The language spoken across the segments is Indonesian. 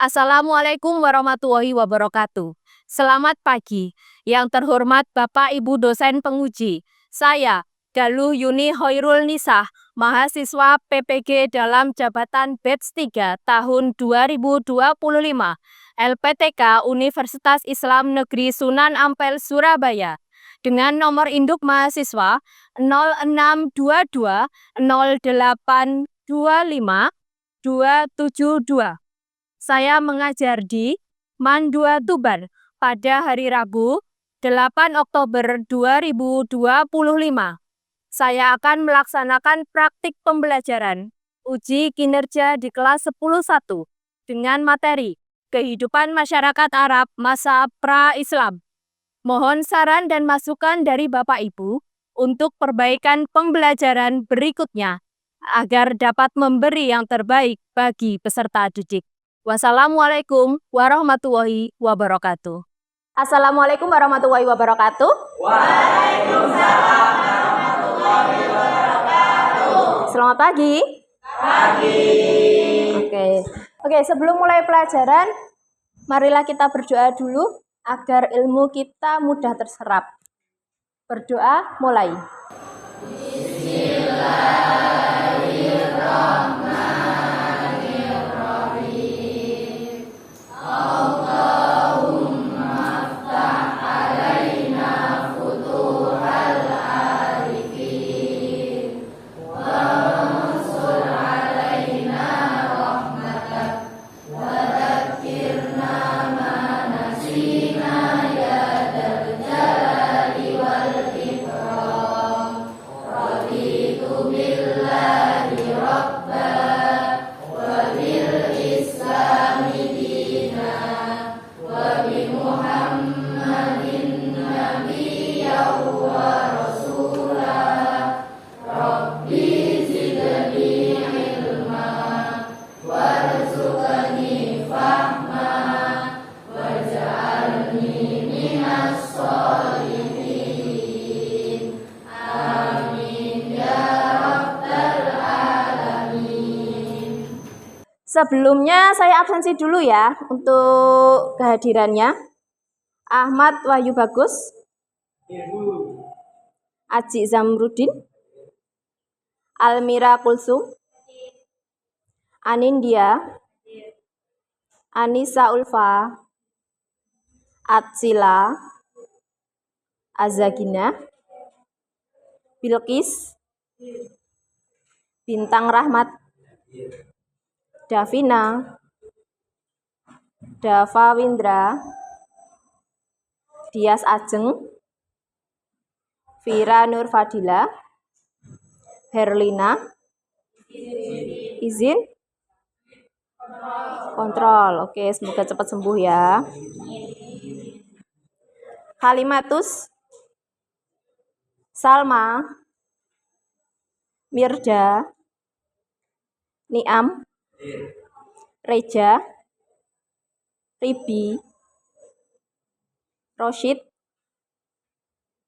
Assalamualaikum warahmatullahi wabarakatuh. Selamat pagi. Yang terhormat Bapak Ibu dosen penguji. Saya, Galuh Yuni Hoirul Nisah, mahasiswa PPG dalam jabatan Batch 3 tahun 2025, LPTK Universitas Islam Negeri Sunan Ampel, Surabaya. Dengan nomor induk mahasiswa 0622 0825 272. Saya mengajar di MAN 2 Tuban pada hari Rabu 8 Oktober 2025. Saya akan melaksanakan praktik pembelajaran uji kinerja di kelas 10.1 dengan materi Kehidupan Masyarakat Arab Masa Pra-Islam. Mohon saran dan masukan dari Bapak Ibu untuk perbaikan pembelajaran berikutnya agar dapat memberi yang terbaik bagi peserta didik. Wassalamualaikum warahmatullahi wabarakatuh. Assalamualaikum warahmatullahi wabarakatuh. Waalaikumsalam warahmatullahi wabarakatuh. Selamat pagi. Oke, sebelum mulai pelajaran, marilah kita berdoa dulu agar ilmu kita mudah terserap. Berdoa, mulai. Sebelumnya saya absensi dulu ya untuk kehadirannya. Ahmad Wahyu Bagus, Aji Zamrudin, Almira Kulsum, Anindya, Anissa Ulfa, Atsila, Azagina, Bilqis, Bintang Rahmat, Davina, Dava Windra, Dias Ajeng, Vira Nur Fadila, Herlina, izin kontrol. Oke, semoga cepat sembuh ya. Kalimatus, Salma, Mirda, Niam, Reja, Ribi, Roshid,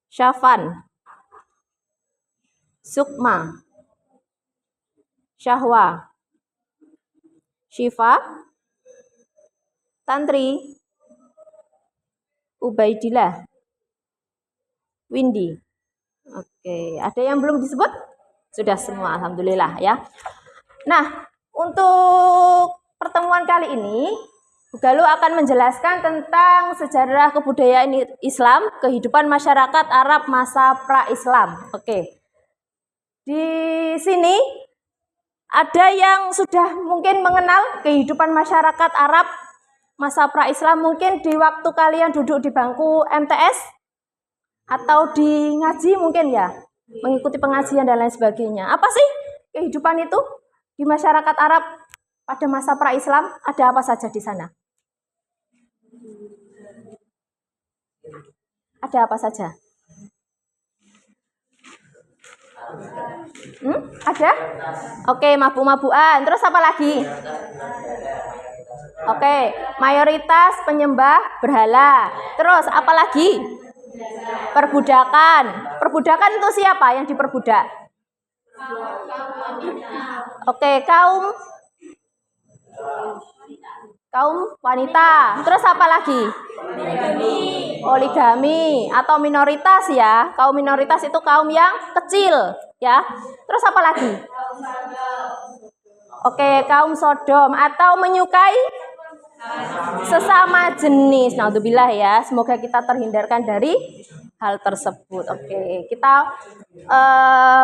Syafan, Sukma, Syahwa, Syifa, Tantri, Ubaidillah, Windy. Oke, ada yang belum disebut? Sudah semua, alhamdulillah ya. Nah, untuk pertemuan kali ini, Bu Galuh akan menjelaskan tentang sejarah kebudayaan Islam, kehidupan masyarakat Arab masa pra-Islam. Oke. Di sini ada yang sudah mungkin mengenal kehidupan masyarakat Arab masa pra-Islam, mungkin di waktu kalian duduk di bangku MTS atau di ngaji mungkin ya, mengikuti pengajian dan lain sebagainya. Apa sih kehidupan itu di masyarakat Arab pada masa pra-Islam? Ada apa saja di sana? Ada apa saja? Ada? Oke, mabuk-mabukan. Terus apa lagi? Oke, mayoritas penyembah berhala. Terus apa lagi? Perbudakan. Perbudakan itu siapa yang diperbudak? Oke, kaum Kaum wanita. Terus apa lagi? Poligami atau minoritas ya. Kaum minoritas itu kaum yang kecil ya. Terus apa lagi? Oke, kaum Sodom atau menyukai sesama jenis. Naudzubillah ya. Semoga kita terhindarkan dari hal tersebut. Oke, kita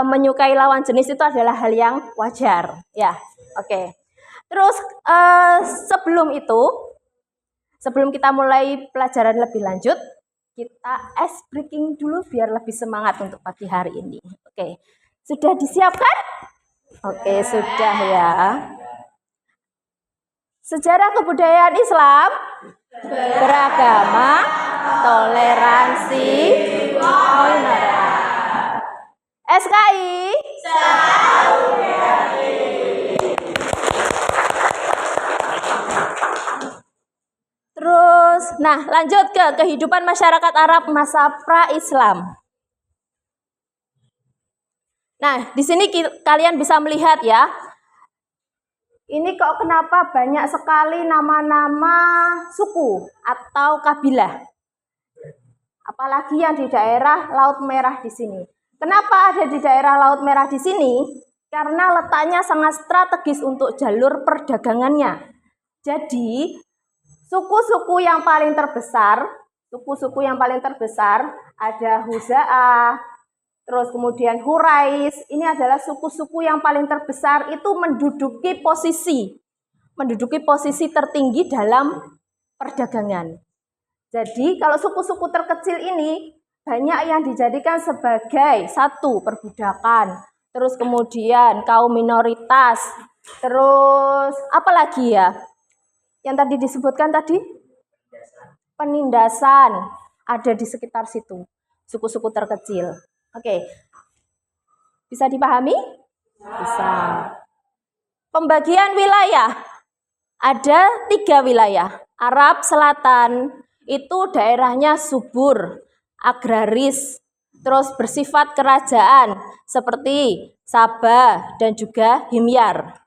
menyukai lawan jenis itu adalah hal yang wajar ya. Oke. Terus sebelum kita mulai pelajaran lebih lanjut, kita ice breaking dulu biar lebih semangat untuk pagi hari ini. Oke, sudah disiapkan? Oke, sudah ya. Sejarah kebudayaan Islam beragama, toleransi, SKI. Terus, nah lanjut ke kehidupan masyarakat Arab masa pra-Islam. Nah, di sini kalian bisa melihat ya. Ini kok kenapa banyak sekali nama-nama suku atau kabilah. Apalagi yang di daerah Laut Merah di sini. Kenapa ada di daerah Laut Merah di sini? Karena letaknya sangat strategis untuk jalur perdagangannya. Jadi, suku-suku yang paling terbesar ada Huza'ah, terus kemudian Hurais. Ini adalah suku-suku yang paling terbesar, itu menduduki posisi tertinggi dalam perdagangan. Jadi kalau suku-suku terkecil ini banyak yang dijadikan sebagai satu perbudakan, terus kemudian kaum minoritas, terus apa lagi ya? Yang tadi disebutkan tadi penindasan ada di sekitar situ, suku-suku terkecil. Oke, bisa dipahami? Bisa. Pembagian wilayah ada 3 wilayah. Arab Selatan itu daerahnya subur, agraris, terus bersifat kerajaan seperti Sabah dan juga Himyar.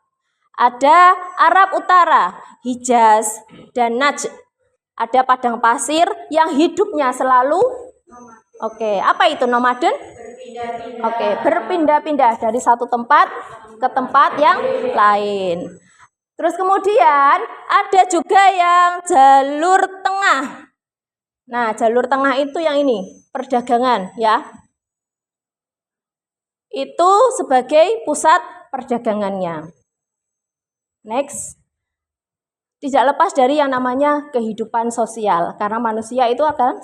Ada Arab Utara, Hijaz dan Najd. Ada padang pasir yang hidupnya selalu apa itu nomaden? Berpindah-pindah dari satu tempat ke tempat yang lain. Terus kemudian ada juga yang jalur tengah. Nah, jalur tengah itu yang ini, perdagangan ya. Itu sebagai pusat perdagangannya. Next. Tidak lepas dari yang namanya kehidupan sosial, karena manusia itu akan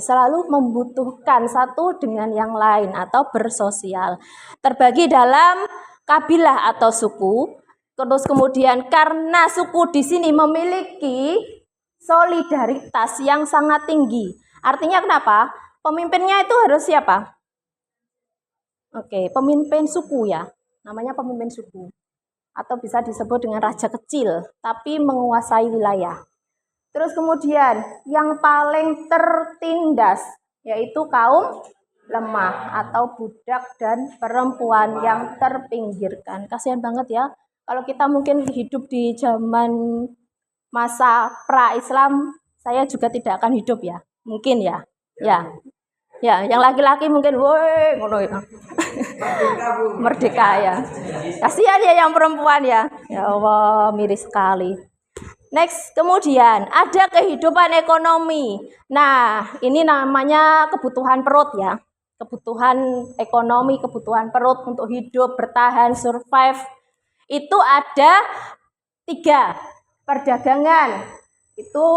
selalu membutuhkan satu dengan yang lain atau bersosial. Terbagi dalam kabilah atau suku. Terus kemudian karena suku di sini memiliki solidaritas yang sangat tinggi. Artinya kenapa? Pemimpinnya itu harus siapa? Pemimpin suku ya. Namanya pemimpin suku. Atau bisa disebut dengan raja kecil, tapi menguasai wilayah. Terus kemudian yang paling tertindas yaitu kaum lemah atau budak dan perempuan yang terpinggirkan. Kasihan banget ya. Kalau kita mungkin hidup di zaman masa pra-Islam, saya juga tidak akan hidup ya. Mungkin ya. Ya, yang laki-laki mungkin ngono ya. Merdeka ya. Kasihan ya yang perempuan ya. Ya Allah, miris sekali. Next, kemudian ada kehidupan ekonomi. Nah, ini namanya kebutuhan perut ya. Kebutuhan ekonomi, kebutuhan perut untuk hidup, bertahan, survive. Itu ada 3. Perdagangan. Itu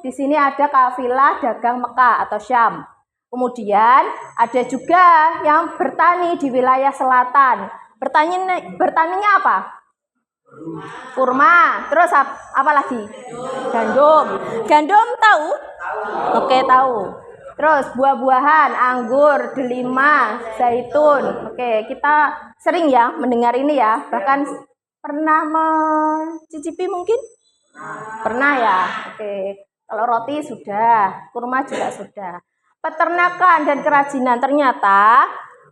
di sini ada kafilah dagang Mekah atau Syam. Kemudian ada juga yang bertani di wilayah selatan. Bertaninya apa? Kurma. Terus apa lagi? Gandum. Gandum tahu? Oke, tahu. Terus buah-buahan, anggur, delima, zaitun. Oke, kita sering ya mendengar ini ya. Bahkan pernah mencicipi mungkin? Pernah ya. Oke. Kalau roti sudah, kurma juga sudah. Peternakan dan kerajinan, ternyata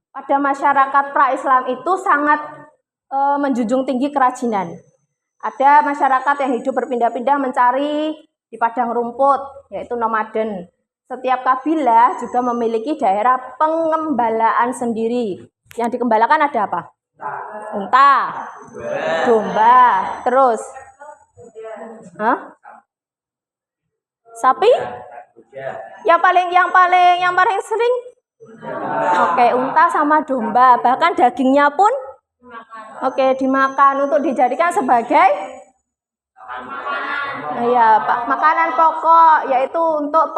pada masyarakat pra-Islam itu sangat menjunjung tinggi kerajinan. Ada masyarakat yang hidup berpindah-pindah mencari di padang rumput, yaitu nomaden. Setiap kabilah juga memiliki daerah pengembalaan sendiri. Yang dikembalakan ada apa? Unta, domba, terus sapi? Yang paling sering? Oke, unta sama domba. Bahkan dagingnya pun dimakan untuk dijadikan sebagai makanan pokok, yaitu untuk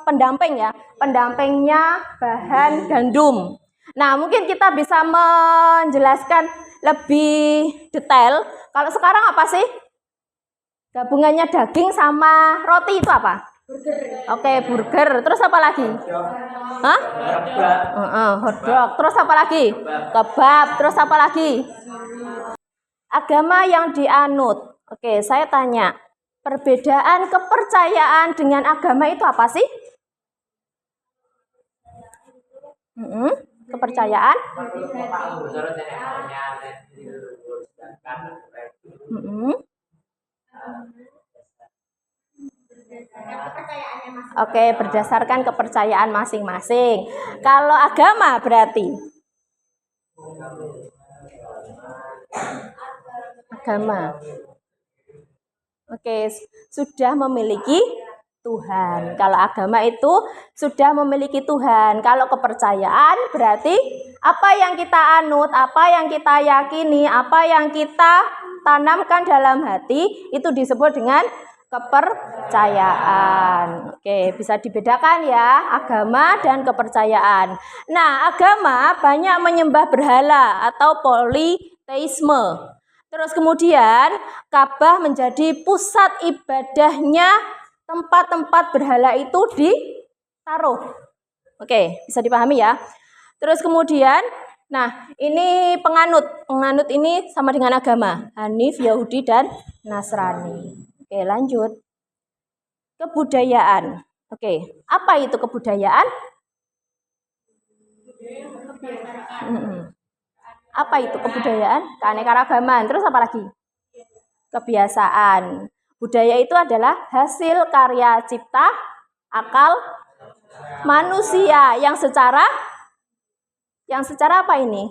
pendamping ya. Pendampingnya bahan gandum. Nah, mungkin kita bisa menjelaskan lebih detail. Kalau sekarang apa sih? Gabungannya daging sama roti itu apa? Burger. Burger. Terus apa lagi? Hotdog. Terus apa lagi? Kebab. Terus apa lagi? Agama yang dianut. Saya tanya, perbedaan kepercayaan dengan agama itu apa sih? Kepercayaan? Berdasarkan kepercayaan masing-masing. Kalau agama berarti agama. Sudah memiliki Tuhan. Kalau agama itu sudah memiliki Tuhan. Kalau kepercayaan berarti apa yang kita anut, apa yang kita yakini, apa yang kita tanamkan dalam hati itu disebut dengan kepercayaan. Bisa dibedakan ya, agama dan kepercayaan. Nah, agama banyak menyembah berhala atau politeisme. Terus kemudian Ka'bah menjadi pusat ibadahnya, tempat-tempat berhala itu ditaruh. Bisa dipahami ya. Terus kemudian, nah ini penganut. Penganut ini sama dengan agama. Hanif, Yahudi, dan Nasrani. Lanjut. Kebudayaan. Apa itu kebudayaan? Apa itu kebudayaan? Keanekaragaman. Terus apa lagi? Kebiasaan. Budaya itu adalah hasil karya cipta akal manusia yang secara apa ini?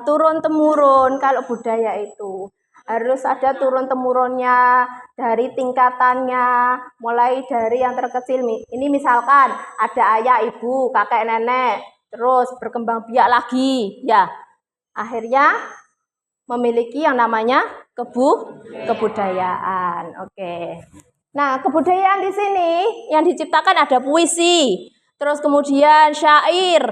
Turun temurun. Kalau budaya itu harus ada turun temurunnya dari tingkatannya, mulai dari yang terkecil. Ini misalkan ada ayah, ibu, kakek, nenek, terus berkembang biak lagi, ya. Akhirnya memiliki yang namanya kebudayaan. Nah, kebudayaan di sini yang diciptakan ada puisi, terus kemudian syair,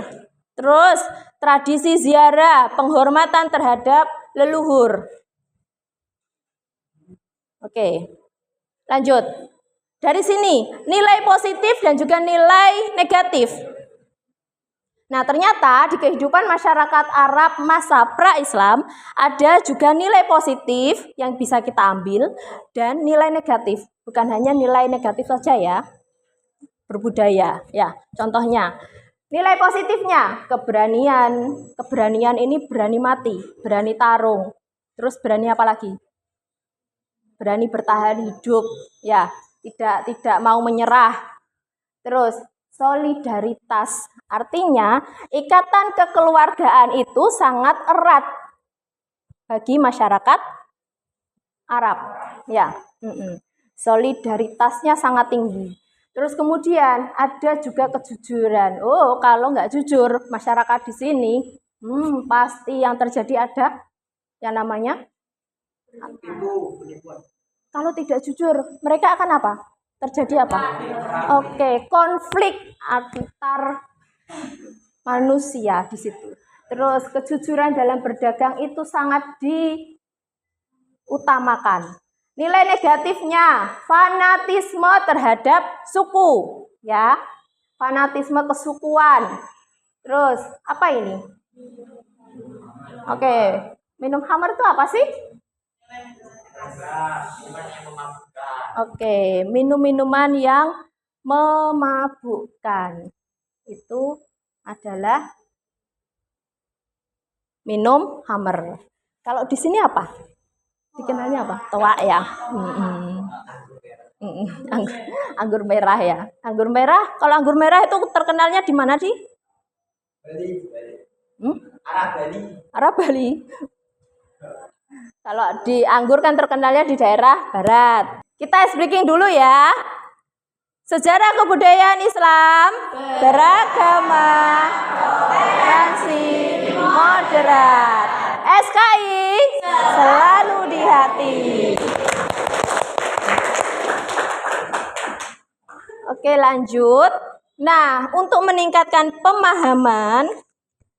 terus tradisi ziarah, penghormatan terhadap leluhur. Lanjut. Dari sini, nilai positif dan juga nilai negatif. Nah, ternyata di kehidupan masyarakat Arab masa pra-Islam ada juga nilai positif yang bisa kita ambil dan nilai negatif. Bukan hanya nilai negatif saja ya, berbudaya. Ya, contohnya nilai positifnya keberanian. Keberanian ini berani mati, berani tarung. Terus berani apa lagi? Berani bertahan hidup, ya, tidak mau menyerah. Terus solidaritas, artinya ikatan kekeluargaan itu sangat erat bagi masyarakat Arab, ya. Solidaritasnya sangat tinggi. Terus kemudian ada juga kejujuran. Kalau nggak jujur masyarakat di sini, pasti yang terjadi ada yang namanya kalau tidak jujur, mereka akan apa? Terjadi apa? Konflik antar manusia di situ. Terus kejujuran dalam berdagang itu sangat diutamakan. Nilai negatifnya fanatisme terhadap suku, ya. Fanatisme kesukuan. Terus apa ini? Minum khamar itu apa sih? Minum-minuman yang memabukkan. Itu adalah minum khamar. Kalau di sini apa? Dikenalnya apa? Toa ya. Anggur merah ya. Anggur merah. Kalau anggur merah itu terkenalnya di mana sih? Bali. Arah Bali. Kalau di anggur kan terkenalnya di daerah barat. Kita speaking dulu ya. Sejarah kebudayaan Islam beragama, toleransi, moderat. SKI selalu di hati. Oke, lanjut. Nah, untuk meningkatkan pemahaman,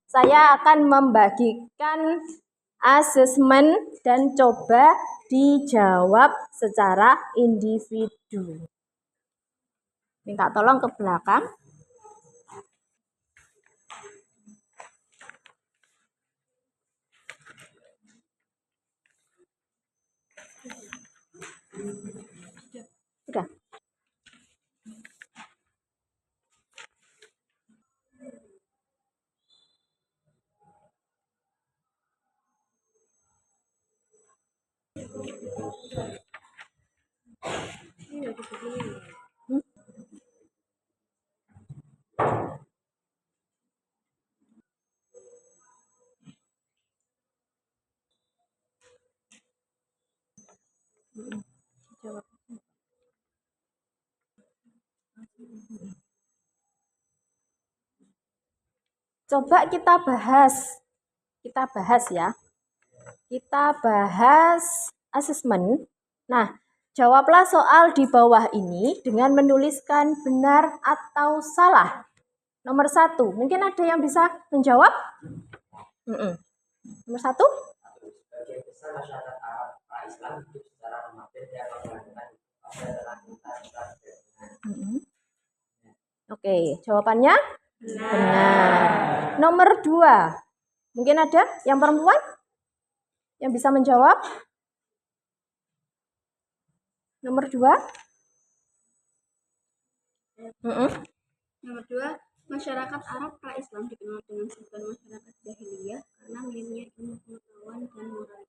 saya akan membagikan asesmen dan coba dijawab secara individu. Minta tolong ke belakang. Sudah. Coba kita bahas ya. Kita bahas asesmen. Nah, jawablah soal di bawah ini dengan menuliskan benar atau salah. Nomor 1, mungkin ada yang bisa menjawab? Nomor 1? Sebagian besar masyarakat Arab pra-Islam hidup secara normatif yang menggunakan Oke, jawabannya benar. Nomor 2, mungkin ada yang perempuan yang bisa menjawab? Nomor 2? Nomor 2, masyarakat Arab pra-Islam dikenal dengan sebutan masyarakat jahiliyah karena minimnya ilmu pengetahuan dan moralitas.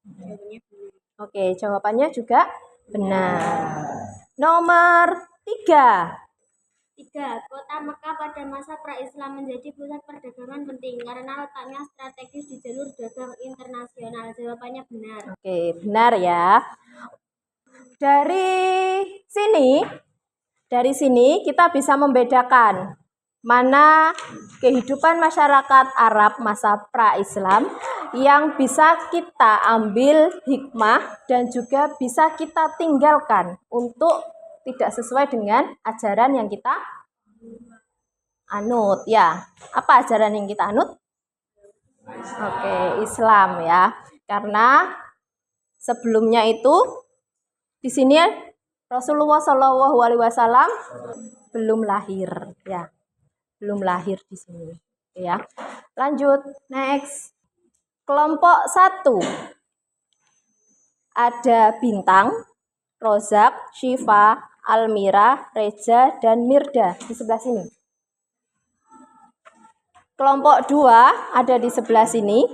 Jawabannya benar. Oke, jawabannya juga benar. Nomor 3. 3. Kota Mekah pada masa pra-Islam menjadi pusat perdagangan penting karena letaknya strategis di jalur dagang internasional. Jawabannya benar. Oke, benar ya. Dari sini kita bisa membedakan mana kehidupan masyarakat Arab masa pra-Islam yang bisa kita ambil hikmah dan juga bisa kita tinggalkan untuk tidak sesuai dengan ajaran yang kita anut ya. Apa ajaran yang kita anut? Oke, Islam ya. Karena sebelumnya itu di sini Rasulullah Shallallahu Alaihi Wasallam belum lahir ya. Belum lahir di sini ya. Lanjut, next. Kelompok 1. Ada Bintang, Rozak, Syifa, Almira, Reza, dan Mirda di sebelah sini. Kelompok 2 ada di sebelah sini.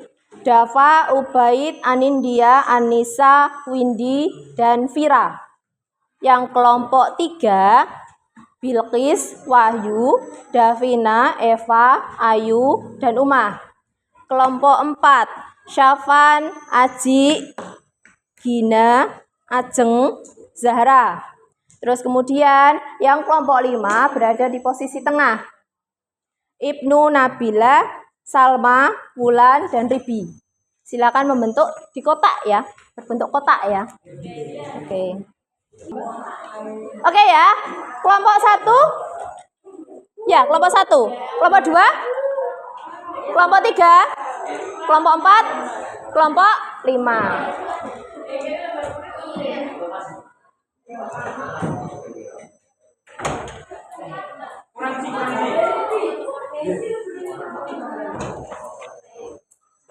Dava, Ubaid, Anindya, Anissa, Windy, dan Vira. Yang kelompok 3, Bilqis, Wahyu, Davina, Eva, Ayu, dan Umah. Kelompok 4, Syafan, Aji, Gina, Ajeng, Zahra. Terus kemudian yang kelompok 5 berada di posisi tengah. Ibnu, Nabila, Salma, Wulan, dan Ribi. Silakan membentuk di kotak ya, berbentuk kotak ya. Oke ya. Kelompok 1. Ya, kelompok 1. Kelompok 2. Kelompok 3. Kelompok 4. Kelompok 5.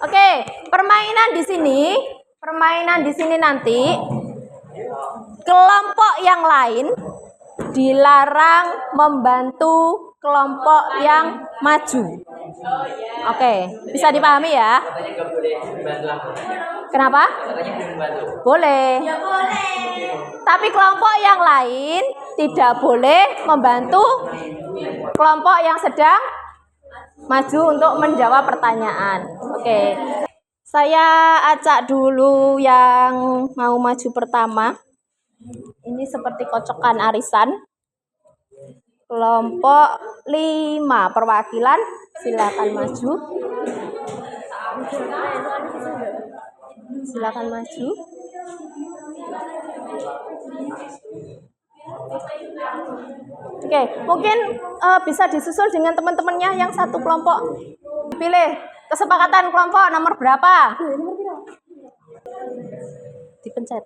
Oke, permainan di sini nanti kelompok yang lain dilarang membantu kelompok yang maju. Oke, bisa dipahami ya? Katanya nggak boleh bantu anggotanya. Kenapa? Katanya boleh bantu. Boleh. Tapi kelompok yang lain tidak boleh membantu kelompok yang sedang maju untuk menjawab pertanyaan. Oke. Saya acak dulu yang mau maju pertama. Ini seperti kocokan arisan. Kelompok 5 perwakilan, silakan maju. Silakan maju. Oke, mungkin bisa disusul dengan teman-temannya yang satu kelompok. Pilih kesepakatan kelompok nomor berapa? Dipencet.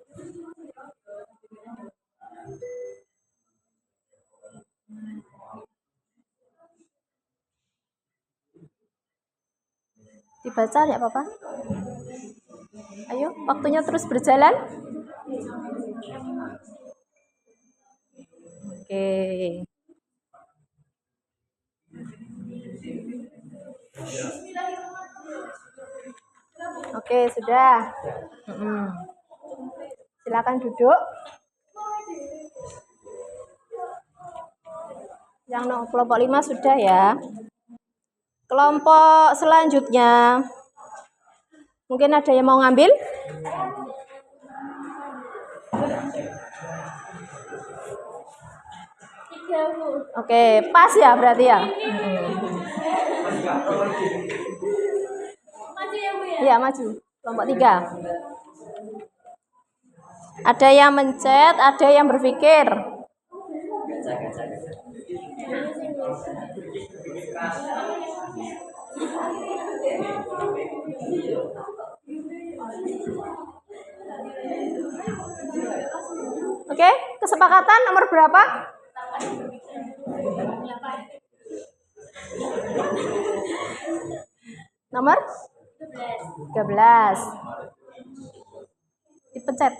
Dibaca ya apa-apa. Ayo, waktunya terus berjalan. Oke. Oke, sudah. Silakan duduk. Yang kelompok 5 sudah ya. Kelompok selanjutnya. Mungkin ada yang mau ngambil? Oke, pas ya berarti ya. Iya, maju. Kelompok 3. Ada yang mencet, ada yang berpikir. Oke, kesepakatan nomor berapa? Nomor 13. Dipencet.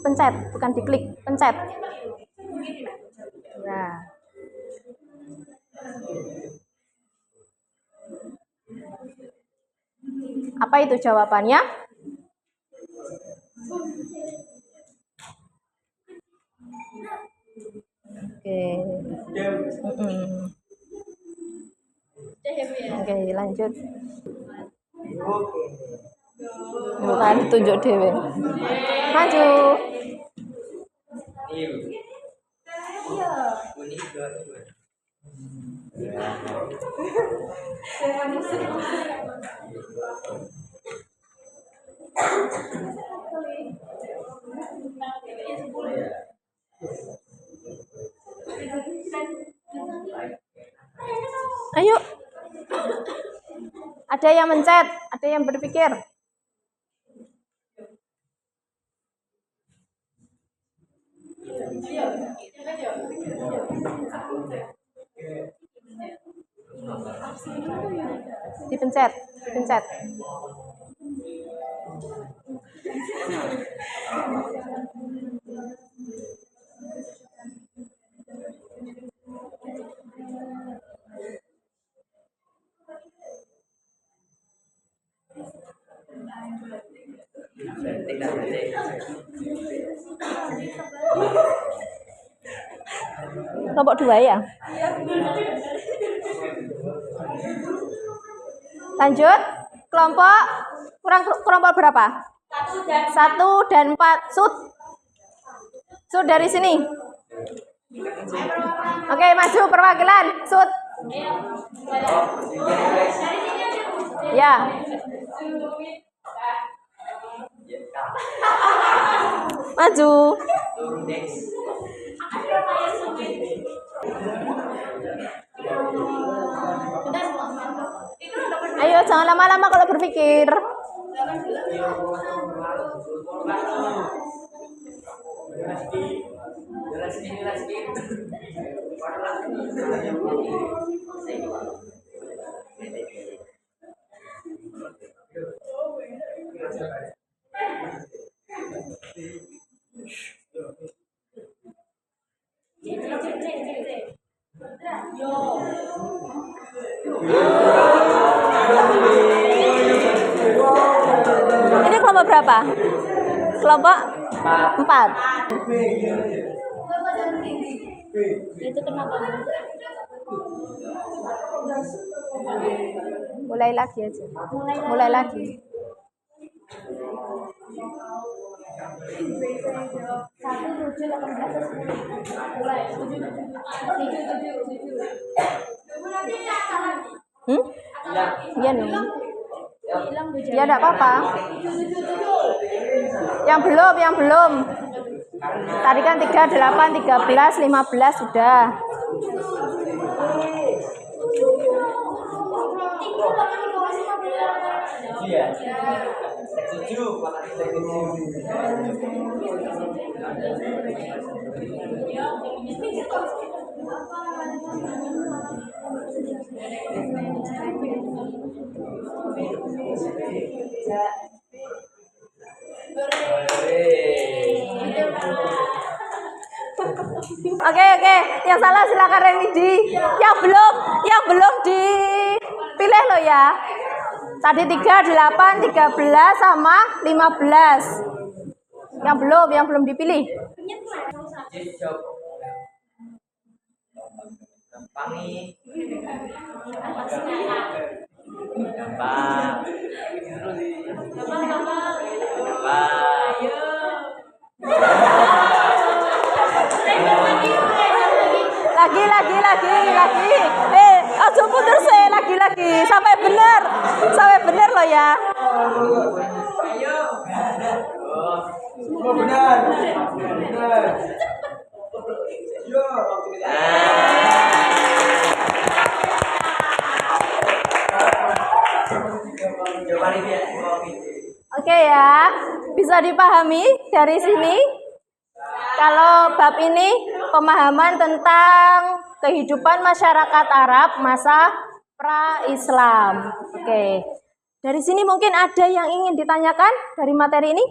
Pencet, bukan diklik, pencet. Nah. Apa itu jawabannya? Oke. Oke, lanjut. Bukan ditunjuk dewe. Maju. Ayo. Ada yang mencet, ada yang berpikir. Dipencet, dipencet. Kelompok 2 ya. Lanjut. Kelompok berapa? 1 dan 4. Sud dari sini. Oke, maju perwakilan. Sud. Ya. Maju. Ayo, jangan lama-lama kalau berpikir. kelompok berapa? Kelompok 4. Itu kenapa? Mulai lagi aja. Mulai lagi. Iya nih. Ya enggak apa-apa. Yang belum. Tadi kan 38, 13, 15 sudah. Iya. 7 Oke, yang salah silakan remedi. Yang belum dipilih loh ya. Tadi 38, 13 sama 15. Yang belum dipilih. gampang nih. Gampang. Lagi. Aja puter sih, lagi. Sampai bener loh ya. Benar. Oke ya, bisa dipahami dari sini. Kalau bab ini pemahaman tentang kehidupan masyarakat Arab masa pra-Islam. Oke. Dari sini mungkin ada yang ingin ditanyakan dari materi ini?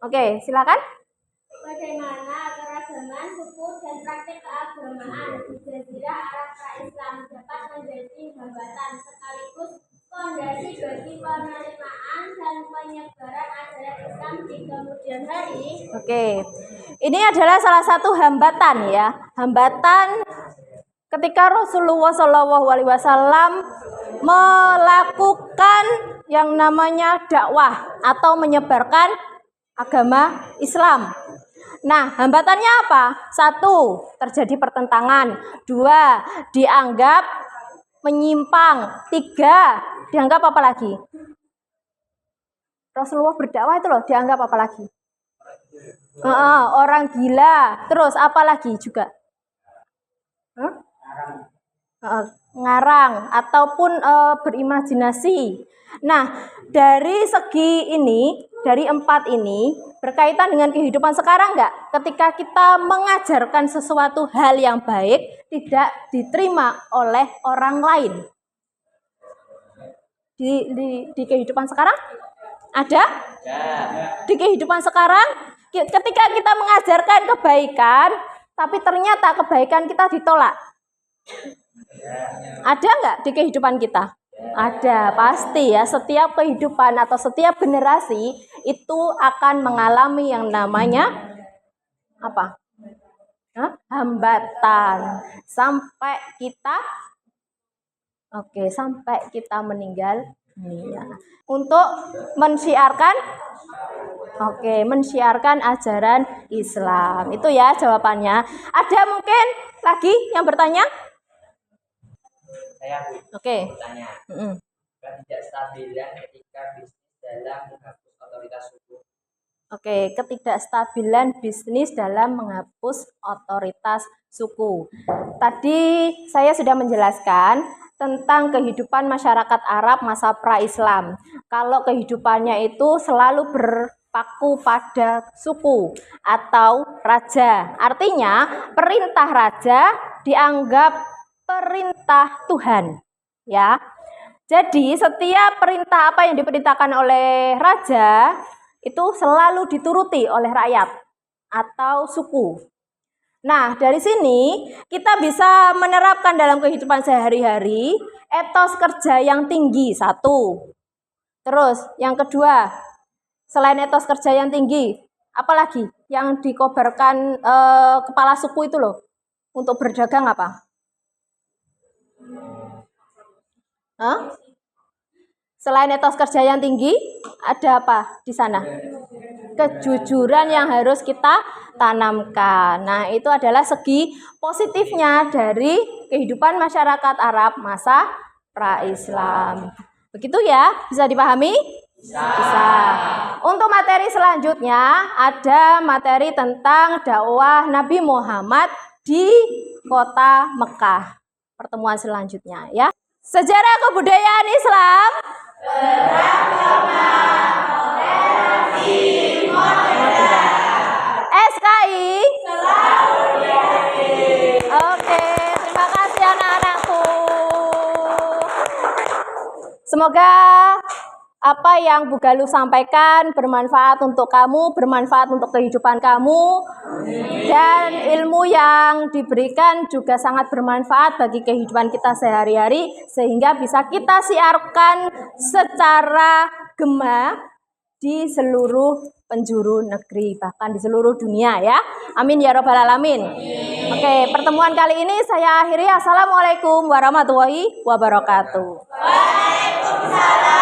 Oke, silakan. Bagaimana keragaman suku dan praktik keagamaan di Jazirah Arab pra-Islam dapat menjadi hambatan sekaligus fondasi bagi penerimaan dan penyebaran ajaran Islam di kemudian hari? Oke, ini adalah salah satu hambatan ya, hambatan ketika Rasulullah SAW melakukan yang namanya dakwah atau menyebarkan agama Islam. Nah, hambatannya apa? 1, terjadi pertentangan. 2, dianggap menyimpang. 3, dianggap apa lagi? Rasulullah berdakwah itu loh, dianggap apa lagi? Orang gila. Terus apa lagi juga? Ngarang ataupun berimajinasi. Nah, dari segi ini, dari 4 ini berkaitan dengan kehidupan sekarang enggak? Ketika kita mengajarkan sesuatu hal yang baik tidak diterima oleh orang lain. Di kehidupan sekarang ada? Di kehidupan sekarang ketika kita mengajarkan kebaikan tapi ternyata kebaikan kita ditolak. Ada nggak di kehidupan kita? Ada, pasti ya. Setiap kehidupan atau setiap generasi itu akan mengalami yang namanya apa? Hambatan sampai kita meninggal dunia. Untuk mensiarkan ajaran Islam. Itu ya jawabannya. Ada mungkin lagi yang bertanya? Saya bertanya. Ketidakstabilan ketika bisnis dalam menghapus otoritas suku. Ketidakstabilan bisnis dalam menghapus otoritas suku. Tadi saya sudah menjelaskan tentang kehidupan masyarakat Arab masa pra-Islam. Kalau kehidupannya itu selalu berpaku pada suku atau raja. Artinya perintah raja dianggap perintah Tuhan, ya. Jadi setiap perintah apa yang diperintahkan oleh raja itu selalu dituruti oleh rakyat atau suku. Nah, dari sini kita bisa menerapkan dalam kehidupan sehari-hari etos kerja yang tinggi, 1. Terus yang kedua, selain etos kerja yang tinggi, apalagi yang dikobarkan kepala suku itu loh untuk berdagang apa? Hah? Selain etos kerja yang tinggi, ada apa di sana? Kejujuran yang harus kita tanamkan. Nah, itu adalah segi positifnya dari kehidupan masyarakat Arab masa pra-Islam. Begitu ya? Bisa dipahami? Bisa. Untuk materi selanjutnya ada materi tentang dakwah Nabi Muhammad di kota Mekah. Pertemuan selanjutnya ya. Sejarah kebudayaan Islam. SKI. Oke, terima kasih anak-anakku. Semoga apa yang Bu Galuh sampaikan bermanfaat untuk kamu, bermanfaat untuk kehidupan kamu, dan ilmu yang diberikan juga sangat bermanfaat bagi kehidupan kita sehari-hari, sehingga bisa kita siarkan secara gema di seluruh penjuru negeri, bahkan di seluruh dunia ya. Amin ya robbal alamin. Oke, pertemuan kali ini saya akhiri. Assalamualaikum warahmatullahi wabarakatuh. Waalaikumsalam.